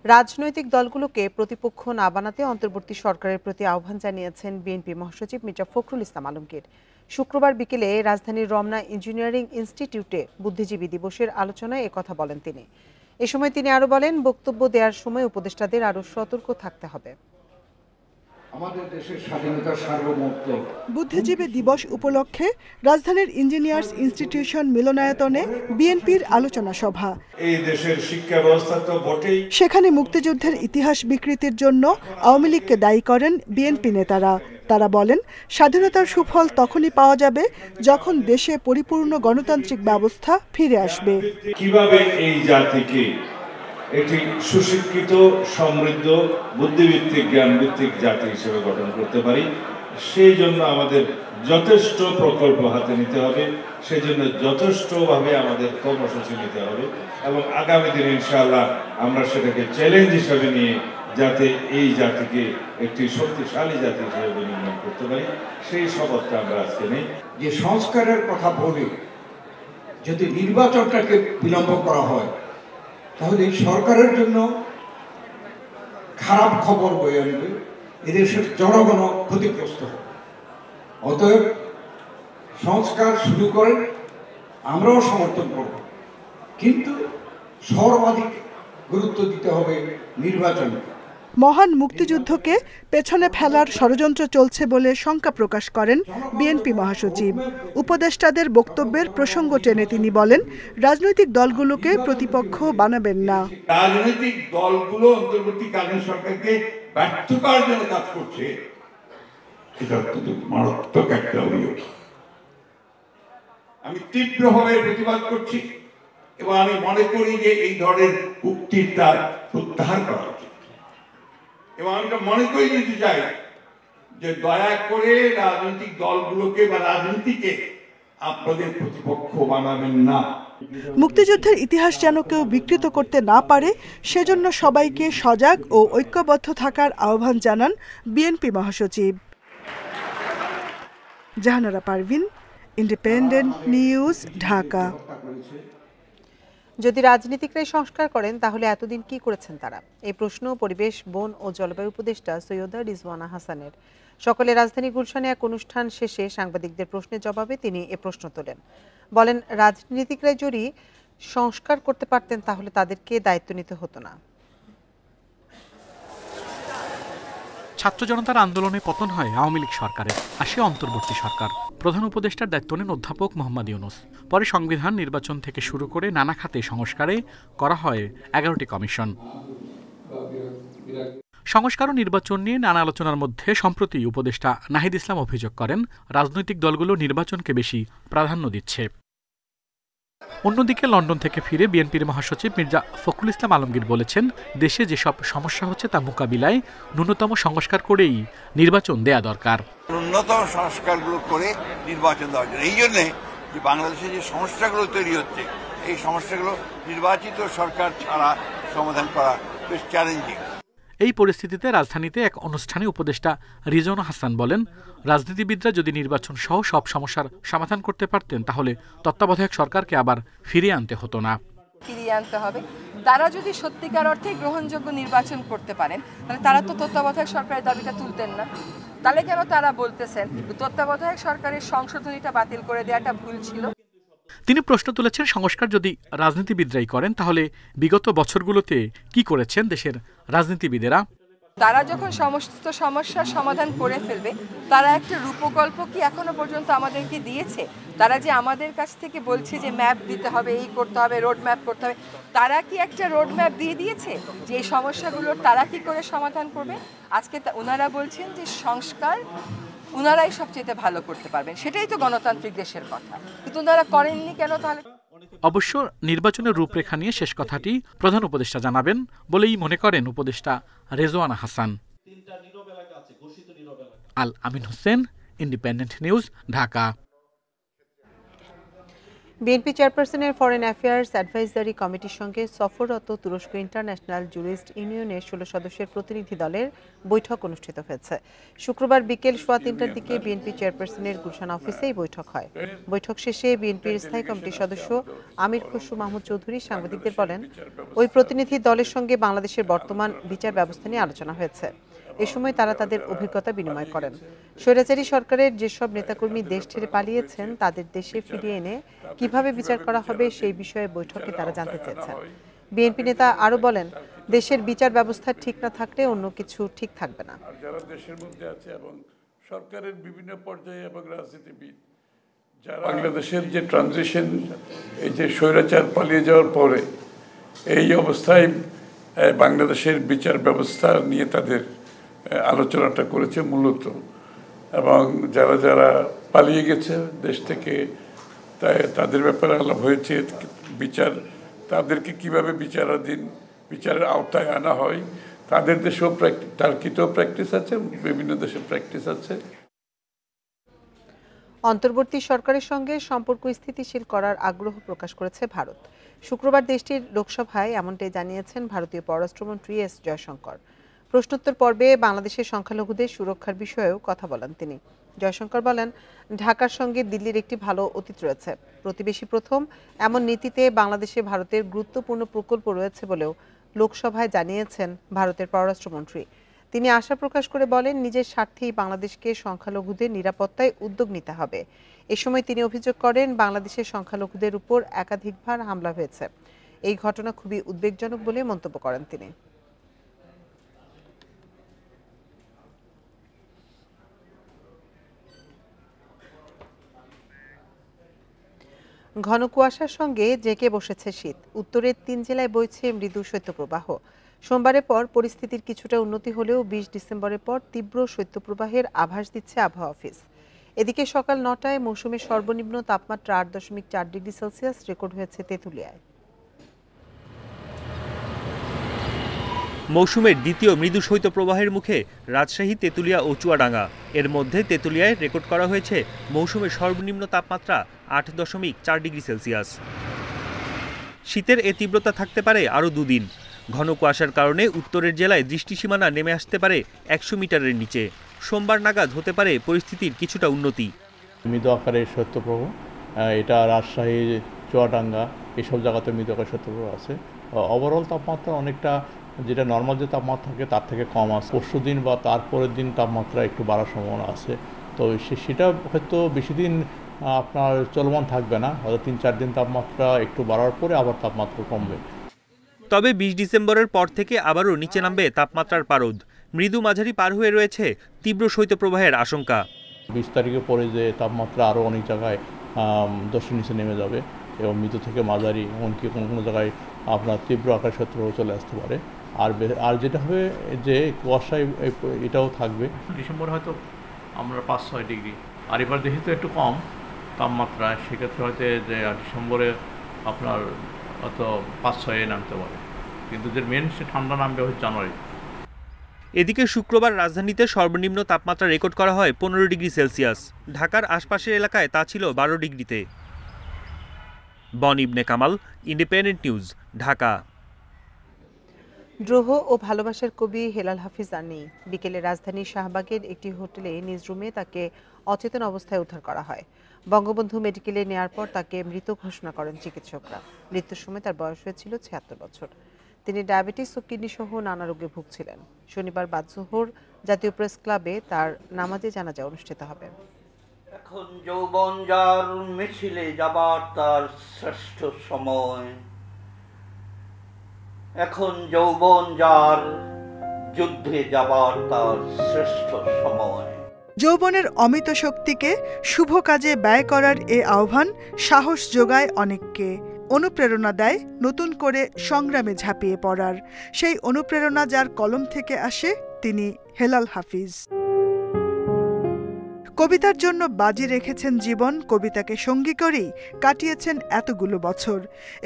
রাজনৈতিক দলগুলোকে প্রতিপক্ষ না বানাতে অন্তর্বর্তী সরকারের প্রতি আহ্বান জানিয়েছেন বিএনপি মহাসচিব মির্জা ফখরুল ইসলাম আলমগীর। শুক্রবার বিকেলে রাজধানীর রমনা ইঞ্জিনিয়ারিং ইনস্টিটিউটে বুদ্ধিজীবী দিবসের আলোচনায় একথা বলেন তিনি। এ সময় তিনি আরো বলেন, বক্তব্য দেওয়ার সময় উপদেষ্টাদের আরো সতর্ক থাকতে হবে। আমাদের দেশের স্বাধীনতার সার্বভৌমত্ব। বুদ্ধিজীবী দিবস উপলক্ষে রাজধানীর ইঞ্জিনিয়ার্স ইনস্টিটিউশন মিলনায়তনে বিএনপির আলোচনা সভা। এই দেশের শিক্ষা ব্যবস্থা তো বটেই। সেখানে মুক্তিযুদ্ধের ইতিহাস বিকৃতির জন্য আওয়ামী লীগকে দায়ী করেন বিএনপি নেতারা। তারা বলেন, স্বাধীনতার সুফল তখনই পাওয়া যাবে যখন দেশে পরিপূর্ণ গণতান্ত্রিক ব্যবস্থা ফিরে আসবে। কিভাবে এই জাতিকে একটি সুশিক্ষিত, সমৃদ্ধ, বুদ্ধিভিত্তিক, জ্ঞানভিত্তিক জাতি হিসেবে গঠন করতে পারি, সেই জন্য আমাদের যথেষ্ট প্রকল্প হাতে নিতে হবে, সেই জন্য যথেষ্টভাবে আমাদের কর্মসূচি নিতে হবে এবং আগামী দিনে ইনশাআল্লাহ আমরা সেটাকে চ্যালেঞ্জ হিসেবে নিয়ে যাতে এই জাতিকে একটি শক্তিশালী জাতি হিসেবে নির্মাণ করতে পারি, সেই শপথটা আমরা আজকে নেই। যে সংস্কারের কথা বলে যদি নির্বাচনটাকে বিলম্ব করা হয়, তাহলে এই সরকারের জন্য খারাপ খবর বয়ে আনবে, এদেশের জনগণ ক্ষতিগ্রস্ত হবে। অতএব সংস্কার শুরু করেন, আমরাও সমর্থন করব, কিন্তু সর্বাধিক গুরুত্ব দিতে হবে নির্বাচনে। মহান মুক্তিযুদ্ধকে পেছনে ফেলার ষড়যন্ত্র চলছে বলে শঙ্কা প্রকাশ করেন বিএনপি মহাসচিব। উপদেষ্টাদের বক্তব্যের প্রসঙ্গ টেনে তিনি বলেন, রাজনৈতিক দলগুলোকে প্রতিপক্ষ বানাবেন না। রাজনৈতিক দলগুলো অন্তর্বর্তীকালীন সরকারকে ব্যর্থ করার জন্য কাজ করছে, এটা অত্যন্ত মারাত্মক একটা অভিযোগ। আমি তীব্রভাবে প্রতিবাদ করছি এবং আমি মনে করি যে এই ধরনের উক্তির তার প্রত্যাহার করা উচিত। এবং আমি মনে করে দিতে চাই যে দয়া করে রাজনৈতিক দলগুলোকে বা রাজনীতিকে আপনাদের প্রতিপক্ষ বানাবেন না। মুক্তিযুদ্ধের ইতিহাস যেন কেউ বিকৃত করতে না পারে, সেজন্য সবাইকে সজাগ ও ঐক্যবদ্ধ থাকার আহ্বান জানান বিএনপি মহাসচিব। Jahanara Parvin, independent news, Dhaka. যদি রাজনীতিকরাই সংস্কার করেন তাহলে এতদিন কি করেছেন তারা? এই প্রশ্ন পরিবেশ, বন ও জলবায়ু উপদেষ্টা সৈয়দা রিজওয়ানা হাসানের। সকালে রাজধানী গুলশানে এক অনুষ্ঠান শেষে সাংবাদিকদের প্রশ্নের জবাবে তিনি এ প্রশ্ন তোলেন। বলেন, রাজনীতিকরাই যদি সংস্কার করতে পারতেন তাহলে তাদেরকে দায়িত্ব নিতে হতো না। ছাত্র জনতার আন্দোলনে পতন হয় আওয়ামী লীগ সরকারের, আসে অন্তর্বর্তী সরকার। প্রধান উপদেষ্টার দায়িত্ব নেন অধ্যাপক মোহাম্মদ ইউনূস। পরে সংবিধান, নির্বাচন থেকে শুরু করে নানা খাতে সংস্কারে করা হয় 11টি কমিশন। সংস্কার ও নির্বাচন নিয়ে নানা আলোচনার মধ্যে সম্প্রতি উপদেষ্টা নাহিদ ইসলাম অভিযোগ করেন, রাজনৈতিক দলগুলো নির্বাচনকে বেশি প্রাধান্য দিচ্ছে। অন্যদিকে লন্ডন থেকে ফিরে বিএনপির মহাসচিব মির্জা ফখরুল ইসলাম আলমগীর বলেছেন, দেশে যেসব সমস্যা হচ্ছে তা মোকাবিলায় ন্যূনতম সংস্কার করেই নির্বাচন দেয়া দরকার। ন্যূনতম সংস্কারগুলো করে নির্বাচন দেওয়ার জন্য, এই জন্যে যে বাংলাদেশে যে সমস্যাগুলো তৈরি হচ্ছে, এই সমস্যাগুলো নির্বাচিত সরকার ছাড়া সমাধান করা বেশ চ্যালেঞ্জিং। এই পরিস্থিতিতে রাজধানীতে এক অনুষ্ঠানে উপদেষ্টা রিজওয়ানা হাসান বলেন, রাজনীতিবিদরা যদি নির্বাচন সহ সব সমস্যার সমাধান করতে পারতেন তাহলে তত্ত্বাবধায়ক সরকারকে আবার ফিরিয়ে আনতে হতো না। ফিরিয়ে আনতে হবে। তারা যদি সত্যিকার অর্থে গ্রহণযোগ্য নির্বাচন করতে পারেন তাহলে তারা তো তত্ত্বাবধায়ক সরকারের দাবিটা তুলতেন না। তাহলে কেন তারা বলতেছেন তত্ত্বাবধায়ক সরকারের সংশোধনীটা বাতিল করে দেওয়াটা ভুল ছিল? তিনি প্রশ্ন তুলেছেন, সংস্কার যদি রাজনীতিবিদরাই করেন তাহলে বিগত বছরগুলোতে কি করেছেন দেশের রাজনীতিবিদেরা? তারা যখন সমস্ত সমস্যার সমাধান করে ফেলবে, তারা একটা রূপকল্প কি এখনো পর্যন্ত আমাদেরকে দিয়েছে? তারা যে আমাদের কাছ থেকে বলছে যে ম্যাপ দিতে হবে, এই করতে হবে, রোড ম্যাপ করতে হবে, তারা কি একটা রোড ম্যাপ দিয়ে দিয়েছে যে এই সমস্যাগুলোর তারা কি করে সমাধান করবে? আজকে ওনারা বলছেন যে সংস্কার ওনারাই সবচেয়ে ভালো করতে পারবেন, সেটাই তো গণতান্ত্রিক দেশের কথা, কিন্তু ওনারা করেননি কেন তাহলে? অবশ্য নির্বাচনের রূপরেখা নিয়ে শেষ কথাটি প্রধান উপদেষ্টা জানাবেন বলেই মনে করেন উপদেষ্টা Rizwana Hasan. Al Amin Hossain, independent news, Dhaka. BNP চেয়ারপারসনের ফরেন অ্যাফেয়ার্স অ্যাডভাইজারি কমিটির সঙ্গে সফররত তুরস্ক ইন্টারন্যাশনাল জুরিস্ট ইউনিয়নের 16 সদস্যের প্রতিনিধি দলের বৈঠক অনুষ্ঠিত হয়েছে। শুক্রবার বিকেল 3:15টার দিকে বিএনপি চেয়ারপারসনের গুলশান অফিসে এই বৈঠক হয়। বৈঠক শেষে বিএনপির স্থায়ী কমিটির সদস্য আমির খসরু মাহমুদ চৌধুরী সাংবাদিকদের বলেন, ওই প্রতিনিধি দলের সঙ্গে বাংলাদেশের বর্তমান বিচার ব্যবস্থা নিয়ে আলোচনা হয়েছে। এ সময় তারা তাদের অভিজ্ঞতা বিনিময় করেন। স্বৈরাচারী সরকারের যেসব নেতাকর্মী দেশ ছেড়ে পালিয়েছেন তাদের দেশে ফিরিয়ে এনে কিভাবে বিচার করা হবে সেই বিষয়ে বৈঠকে তারা জানতে চেয়েছেন। বিএনপি নেতা আরো বলেন, দেশের বিচার ব্যবস্থা ঠিক না থাকলে অন্য কিছু ঠিক থাকবে না। যারা দেশের মধ্যে আছে এবং সরকারের বিভিন্ন পর্যায়ে এবং রাজনীতিবিদ যারা বাংলাদেশের যে ট্রানজিশন, এই যে স্বৈরাচার পালিয়ে যাওয়ার পরে এই অবস্থায় বাংলাদেশের বিচার ব্যবস্থা নিয়ে তাদের আলোচনাটা করেছে মূলত, এবং যারা যারা পালিয়ে গেছে দেশ থেকে তাদের ব্যাপারে আলাপ হয়েছে। বিচার তাদেরকে কিভাবে বিচারের আওতায় আনা হয়, তাদের দেশেও টার্কিতেও প্র্যাকটিস আছে, বিভিন্ন দেশে প্র্যাকটিস আছে। অন্তর্বর্তী সরকারের সঙ্গে সম্পর্ক স্থিতিশীল করার আগ্রহ প্রকাশ করেছে ভারত। শুক্রবার দেশটির লোকসভায় এমনটাই জানিয়েছেন ভারতীয় পররাষ্ট্রমন্ত্রী এস জয়শঙ্কর। প্রশ্নোত্তর পর্বে বাংলাদেশের সংখ্যালঘুদের সুরক্ষার বিষয়েও কথা বলেন তিনি। জয়শঙ্কর বলেন, ঢাকার সঙ্গে দিল্লির একটি ভালো অতীত রয়েছে। প্রতিবেশী প্রথম এমন নীতিতে বাংলাদেশে ভারতের গুরুত্বপূর্ণ প্রকল্প রয়েছে বলেও লোকসভায় জানিয়েছেন ভারতের পররাষ্ট্রমন্ত্রী। তিনি আশা প্রকাশ করে বলেন, নিজের স্বার্থেই বাংলাদেশকে সংখ্যালঘুদের নিরাপত্তায় উদ্যোগ নিতে হবে। এ সময় তিনি অভিযোগ করেন, বাংলাদেশের সংখ্যালঘুদের উপর একাধিকবার হামলা হয়েছে। এই ঘটনা খুবই উদ্বেগজনক বলে মন্তব্য করেন তিনি। ঘন কুয়াশার সঙ্গে জেঁকে বসেছে শীত। উত্তরের 3 জেলায় বইছে মৃদু শৈত্যপ্রবাহ। সোমবারের পর পরিস্থিতির কিছুটা উন্নতি হলেও 20 ডিসেম্বরের পর তীব্র শৈত্যপ্রবাহের আভাস দিচ্ছে আবহাওয়া অফিস। এদিকে সকাল 9টায় মৌসুমের সর্বনিম্ন তাপমাত্রা 8.4 ডিগ্রি সেলসিয়াস রেকর্ড হয়েছে তেঁতুলিয়ায়। মৌসুমের দ্বিতীয় মৃদু শৈত্যপ্রবাহের মুখে রাজশাহী, তেঁতুলিয়া ও চুয়াডাঙ্গা। এর মধ্যে তেঁতুলিয়ায় রেকর্ড করা হয়েছে মৌসুমের সর্বনিম্ন তাপমাত্রা 8.4 ডিগ্রি সেলসিয়াস। শীতের এ তীব্রতা থাকতে পারে আরও 2 দিন। ঘন কুয়াশার কারণে উত্তরের জেলায় দৃষ্টিসীমানা নেমে আসতে পারে 100 মিটারের নিচে। সোমবার নাগাদ হতে পারে পরিস্থিতির কিছুটা উন্নতি। মৃদু আকারের শৈত্যপ্রবাহ, এটা রাজশাহী, চুয়াডাঙ্গা এসব জায়গাতে মৃদু আকারের শৈত্যপ্রবাহ আছে। ওভারঅল তাপমাত্রা অনেকটা যেটা নর্মাল যে তাপমাত্রা থাকে তার থেকে কম আছে। পরশু দিন বা তারপরের দিন তাপমাত্রা একটু বাড়ার সম্ভাবনা আছে। তো সেটা হয়তো বেশি দিন আপনার চলমান থাকবে না, হয়তো 3-4 দিন তাপমাত্রা একটু বাড়ার পরে আবার তাপমাত্রা কমবে। তবে 20 ডিসেম্বরের পর থেকে আবারও নিচে নামবে তাপমাত্রার পারদ। মৃদু মাঝারি পার হয়ে রয়েছে তীব্র শৈত্যপ্রবাহের আশঙ্কা। 20 তারিখে পরে যে তাপমাত্রা আরও অনেক জায়গায় 10-এর নিচে নেমে যাবে এবং মৃদু থেকে মাঝারি, এমনকি কোনো কোনো জায়গায় আপনার তীব্র আকারের শৈত্যপ্রবাহ চলে আসতে পারে। আর যেটা হবে যে কুয়াশায় এটাও থাকবে। ডিসেম্বর হয়তো আমরা 5-6 ডিগ্রি, আর এবার যেহেতু একটু কম তাপমাত্রা, সেক্ষেত্রে হয়তো যে ডিসেম্বরে আপনার হয়তো 5-6 নামতে পারে, কিন্তু যে মেন সে ঠান্ডা নামবে হচ্ছে জানুয়ারি। এদিকে শুক্রবার রাজধানীতে সর্বনিম্ন তাপমাত্রা রেকর্ড করা হয় 15 ডিগ্রি সেলসিয়াস। ঢাকার আশপাশের এলাকায় তা ছিল 12 ডিগ্রিতে। বন ইবনে কামাল, ইন্ডিপেন্ডেন্ট নিউজ, ঢাকা। দ্রোহ ও ভালোবাসার কবি হেলাল হাফিজ আর নেই। বিকেলে রাজধানীর শাহবাগের একটি হোটেলে নিজ রুমে তাকে অচেতন অবস্থায় উদ্ধার করা হয়। বঙ্গবন্ধু মেডিকেলে নেয়ার পর তাকে মৃত ঘোষণা করেন চিকিৎসকরা। মৃত্যুর সময় তার বয়স হয়েছিল 76 বছর। তিনি ডায়াবেটিস ও কিডনি সহ নানা রোগে ভুগছিলেন। শনিবার বাদ জোহর জাতীয় প্রেস ক্লাবে তার নামাজে জানাজা অনুষ্ঠিত হবে। এখন যৌবন যার মিছিলে যাবার তার শ্রেষ্ঠ সময়, এখন যৌবন যার যুদ্ধে যাবার তার শ্রেষ্ঠ সময়। যৌবনের অমিত শক্তিকে শুভ কাজে ব্যয় করার এ আহ্বান সাহস যোগায় অনেককে, অনুপ্রেরণা দেয় নতুন করে সংগ্রামে ঝাঁপিয়ে পড়ার। সেই অনুপ্রেরণা যার কলম থেকে আসে তিনি হেলাল হাফিজ। কবিতার জন্য বাজি রেখেছেন জীবন, কবিতাকে সঙ্গী করেই কাটিয়েছেন এতগুলো বছর।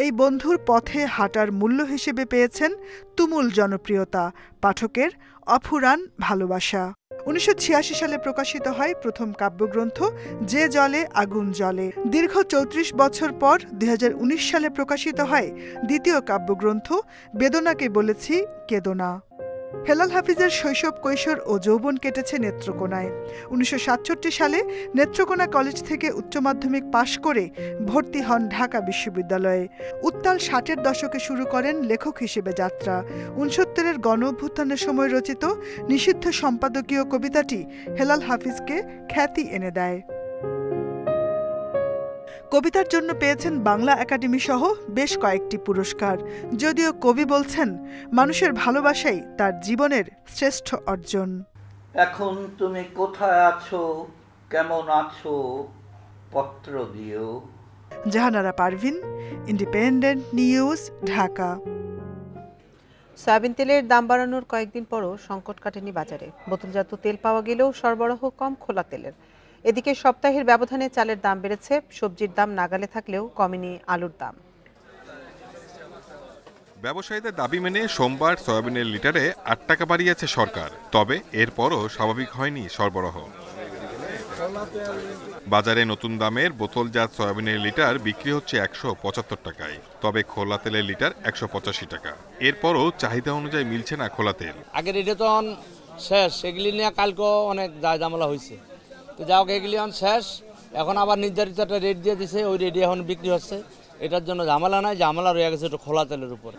এই বন্ধুর পথে হাঁটার মূল্য হিসেবে পেয়েছেন তুমুল জনপ্রিয়তা, পাঠকের অফুরান ভালোবাসা। 1986 সালে প্রকাশিত হয় প্রথম কাব্যগ্রন্থ যে জলে আগুন জ্বলে। দীর্ঘ 34 বছর পর 2019 সালে প্রকাশিত হয় দ্বিতীয় কাব্যগ্রন্থ বেদনাকে বলেছি কেদোনা। হেলাল হাফিজের শৈশব, কৈশোর ও যৌবন কেটেছে নেত্রকোনায়। 1967 সালে নেত্রকোনা কলেজ থেকে উচ্চ মাধ্যমিক পাশ করে ভর্তি হন ঢাকা বিশ্ববিদ্যালয়ে। উত্তাল 60-এর দশকে শুরু করেন লেখক হিসেবে যাত্রা। 69-এর গণ অভ্যুত্থানের সময় রচিত নিষিদ্ধ সম্পাদকীয় কবিতাটি হেলাল হাফিজকে খ্যাতি এনে দেয়। কবিতার জন্য পেয়েছেন বাংলা একাডেমি সহ বেশ কয়েকটি পুরস্কার। যদিও কবি বলছেন মানুষের ভালোবাসাই তার জীবনের শ্রেষ্ঠ অর্জন। এখন তুমি কোথায় আছো, কেমন আছো, পত্র দিও। Jahanara Parvin, independent news, Dhaka. Soyabean তেলের দাম বাড়ানোর কয়েকদিন পরও সংকট কাটেনি বাজারে। বোতলজাত তেল পাওয়া গেলেও সরবরাহ কম খোলা তেলের। এদিকে সপ্তাহের ব্যবধানে চালের দাম বেড়েছে, সবজির দাম নাগালে থাকলেও কমেনি আলুর দাম। ব্যবসায়ীদের দাবি মেনে সোমবার সয়াবিনের লিটারে 8 টাকা বাড়িয়েছে সরকার। তবে এরপরও স্বাভাবিক হয়নি সরবরাহ। বাজারে নতুন দামের বোতলজাত সয়াবিনের লিটার বিক্রি হচ্ছে 175 টাকায়, তবে খোলা তেলের লিটার 185 টাকা। এরপরও চাহিদা অনুযায়ী মিলছে না খোলা তেল। আগের রেটে তো শেষ, সেগুলি নিয়ে কালকেও অনেক ঝামেলা হয়েছে। তো যা হোক, এগুলি এখন শেষ। এখন আবার নির্ধারিত একটা রেট দিয়ে দিছে, ওই রেটে এখন বিক্রি হচ্ছে। এটার জন্য ঝামেলা নাই, ঝামেলা রয়ে গেছে একটু খোলা তেলের উপর।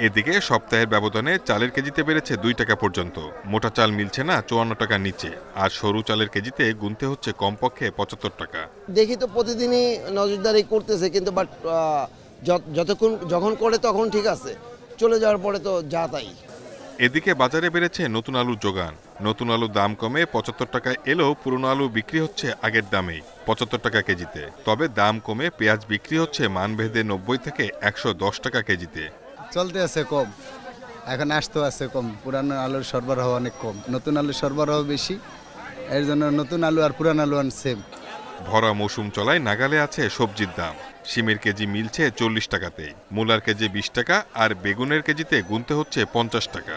এদিকে সপ্তাহের ব্যবধানে চালের কেজিতে বেড়েছে 2 টাকা পর্যন্ত। মোটা চাল মিলছে না 54 টাকার নিচে, আর সরু চালের কেজিতে গুনতে হচ্ছে কমপক্ষে 75 টাকা। দেখি তো প্রতিদিনই নজরদারি করতেছে, কিন্তু বাট যখন করে তখন ঠিক আছে, চলে যাওয়ার পরে তো যা তাই। এদিকে বাজারে বেড়েছে নতুন আলুর যোগান। নতুন আলুর দাম কমে 75 টাকায় এলেও পুরনো আলু বিক্রি হচ্ছে আগের দামেই, 75 টাকা কেজিতে। তবে দাম কমে পেঁয়াজ বিক্রি হচ্ছে মানভেদে 90 থেকে 110 টাকা কেজিতে। চলতে আছে কম, এখন আসতে আছে কম। পুরানো আলুর সরবরাহ অনেক কম, নতুন আলুর সরবরাহ বেশি, এর জন্য নতুন আলু আর পুরান আলু সেম। ভরা মৌসুম চলায় নাগালে আছে সবজির দাম। শিমের কেজি মিলছে 40 টাকাতে, মূলার কেজি 20 টাকা, আর বেগুনের কেজিতে গুনতে হচ্ছে 50 টাকা।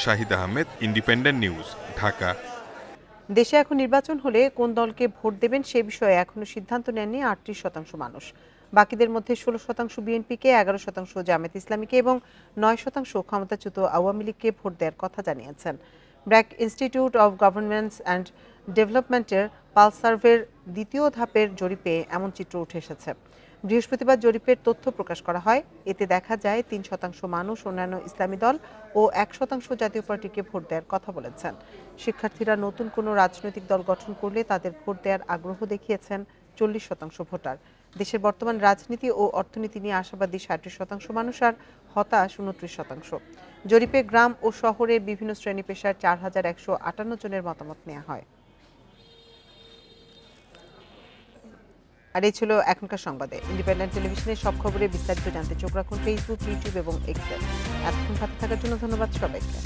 Shahid Ahmed, independent news, Dhaka. দেশে এখন নির্বাচন হলে কোন দলকে ভোট দেবেন সে বিষয়ে এখনো সিদ্ধান্ত নেননি 38% মানুষ। বাকিদের মধ্যে 16% বিএনপিকে, 11% জামায়াত ইসলামীকে এবং 9% ক্ষমতাচ্যুত আওয়ামী লীগকে ভোট দেওয়ার কথা জানিয়েছেন। BRAC institute of governance and ডেভেলপমেন্টের পালস সার্ভের দ্বিতীয় ধাপের জরিপে এমন চিত্র উঠে এসেছে। বৃহস্পতিবার জরিপের তথ্য প্রকাশ করা হয়। এতে দেখা যায় 3% মানুষ অন্যান্য ইসলামী দল ও 1% জাতীয় পার্টিকে ভোট দেওয়ার কথা বলেছেন। শিক্ষার্থীরা নতুন কোনো রাজনৈতিক দল গঠন করলে তাদের ভোট দেওয়ার আগ্রহ দেখিয়েছেন 40% ভোটার। দেশের বর্তমান রাজনীতি ও অর্থনীতি নিয়ে আশাবাদী 37% মানুষ আর হতাশ 29%। জরিপে গ্রাম ও শহরে বিভিন্ন শ্রেণী পেশার 4158 জনের মতামত নেওয়া হয়। আর এই ছিল এখনকার সংবাদে। ইন্ডিপেন্ডেন্ট টেলিভিশনের সব খবরে বিস্তারিত জানতে চোখ রাখুন ফেসবুক, ইউটিউব এবং এক্সে। এতক্ষণ সাথে থাকার জন্য ধন্যবাদ সবাইকে।